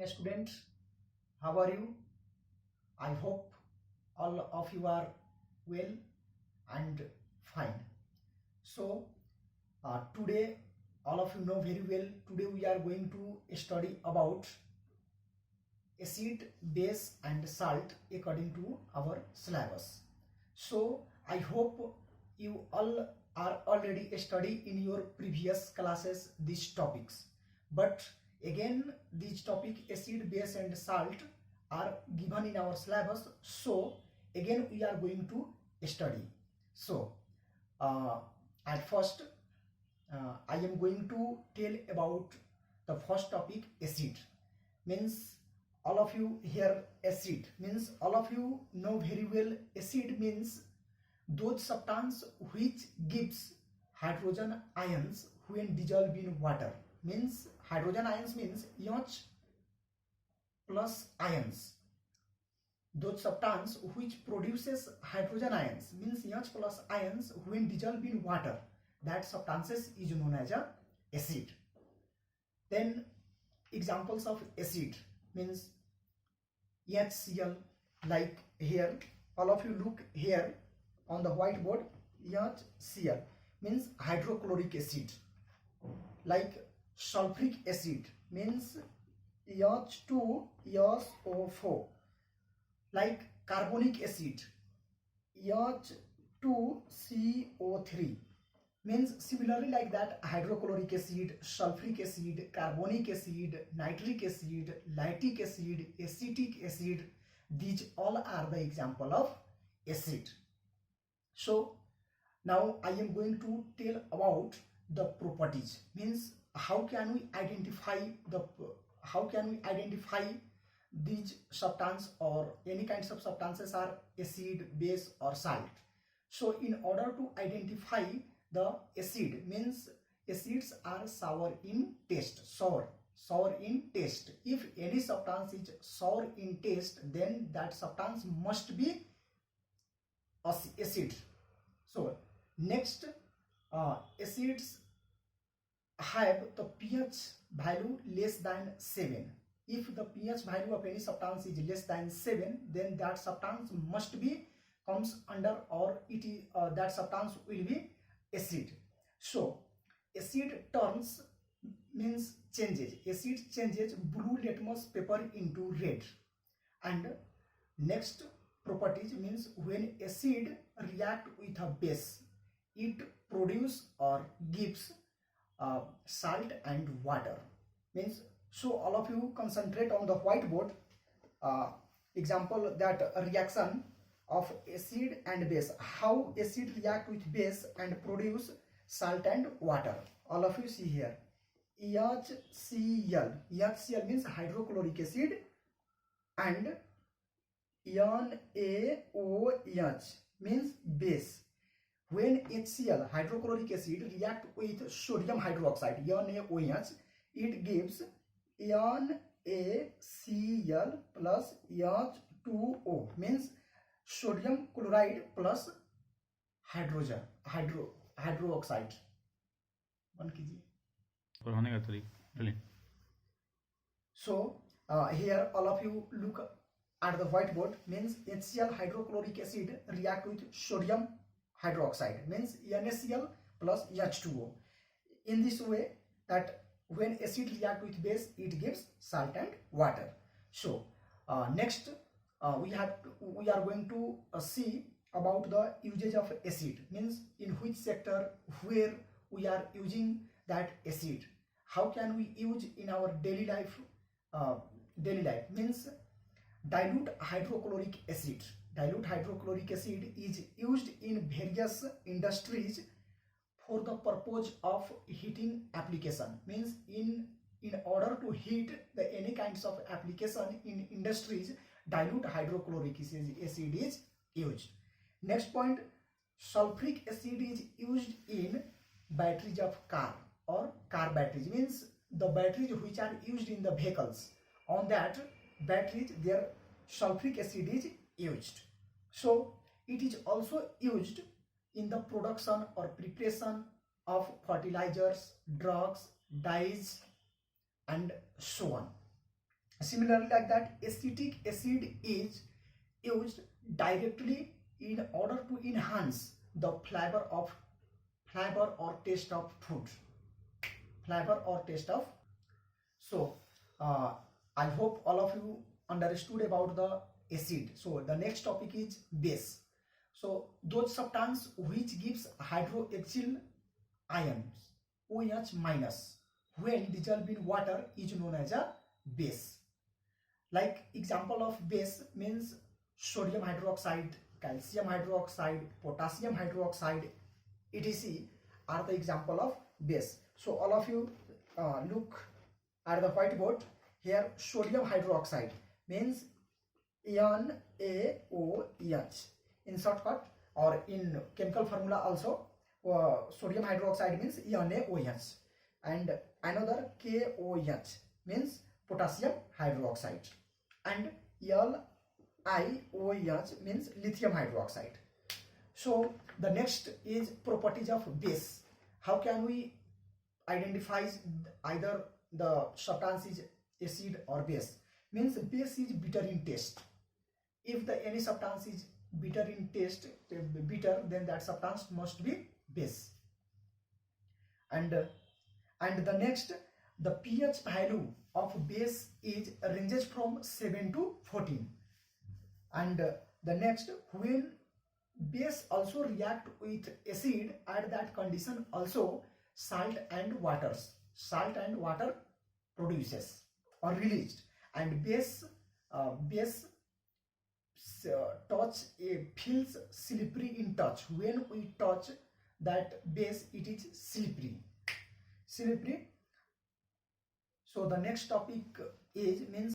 student. How are you? I hope all of you are well and fine. So today, all of you know very well, today we are going to study about acid, base and salt according to our syllabus. So I hope you all are already study in your previous classes these topics, but again these topic acid, base and salt are given in our syllabus, so again we are going to study. So at first I am going to tell about the first topic, acid. Means all of you hear acid, means all of you know very well acid means those substance which gives hydrogen ions when dissolved in water. Means hydrogen ions means H plus ions. Those substance which produces hydrogen ions means H plus ions when dissolved in water, that substances is known as a acid. Then examples of acid means HCl, like here all of you look here on the whiteboard, HCl means hydrochloric acid. Like sulfuric acid means H2SO4. like carbonic acid H2CO3 means similarly like that hydrochloric acid, sulfuric acid, carbonic acid, nitric acid, lactic acid, acetic acid, these all are the example of acid. So now I am going to tell about the properties, means how can we identify these substance or any kinds of substances are acid, base or salt. So in order to identify the acid, means acids are sour in taste, sour in taste. If any substance is sour in taste, then that substance must be acid. So next, acids have the pH value less than 7. If the pH value of any substance is less than 7, then that substance must be comes under, or it is that substance will be acid. So acid turns means changes. Acid changes blue litmus paper into red. And next properties means when acid react with a base, it produce or gives salt and water. Means, so all of you concentrate on the whiteboard. Example, that reaction of acid and base, how acid react with base and produce salt and water. All of you see here, HCl means hydrochloric acid, and NaOH means base. When HCl, hydrochloric acid, react with sodium hydroxide, NaOH, it gives NaCl plus H2O, means sodium chloride plus hydroxide. So here all of you look at the whiteboard, means HCl, hydrochloric acid, react with sodium hydroxide, means NaCl plus H2O. In this way, that when acid react with base, it gives salt and water. So next we are going to see about the usage of acid, means in which sector, where we are using that acid, how can we use in our daily life. Means dilute hydrochloric acid. Dilute hydrochloric acid is used in various industries for the purpose of heating application. Means in order to heat the any kinds of application in industries, dilute hydrochloric acid is used. Next point, sulfuric acid is used in batteries of car or car batteries, means the batteries which are used in the vehicles. On that batteries, their sulfuric acid is used. So it is also used in the production or preparation of fertilizers, drugs, dyes and so on. Similarly, like that, acetic acid is used directly in order to enhance the flavor or taste of food. Flavor or taste of. So uh, I hope all of you understood about the acid. So the next topic is base. So those substance which gives hydroxyl ions OH minus when dissolved in water is known as a base. Like example of base means sodium hydroxide, calcium hydroxide, potassium hydroxide, etc. are the example of base. So all of you look at the whiteboard. Here sodium hydroxide means NaOH in shortcut, or in chemical formula also sodium hydroxide means NaOH, and another KOH means potassium hydroxide, and LiOH means lithium hydroxide. So the next is properties of base. How can we identify either the substance is acid or base? Means base is bitter in taste. If any substance is bitter in taste, then that substance must be base. And the next, the pH value of base is ranges from 7 to 14. And the next, when base also react with acid, at that condition also salt and water produces or released, and base touch feels slippery in touch. When we touch that base, it is slippery. So the next topic is means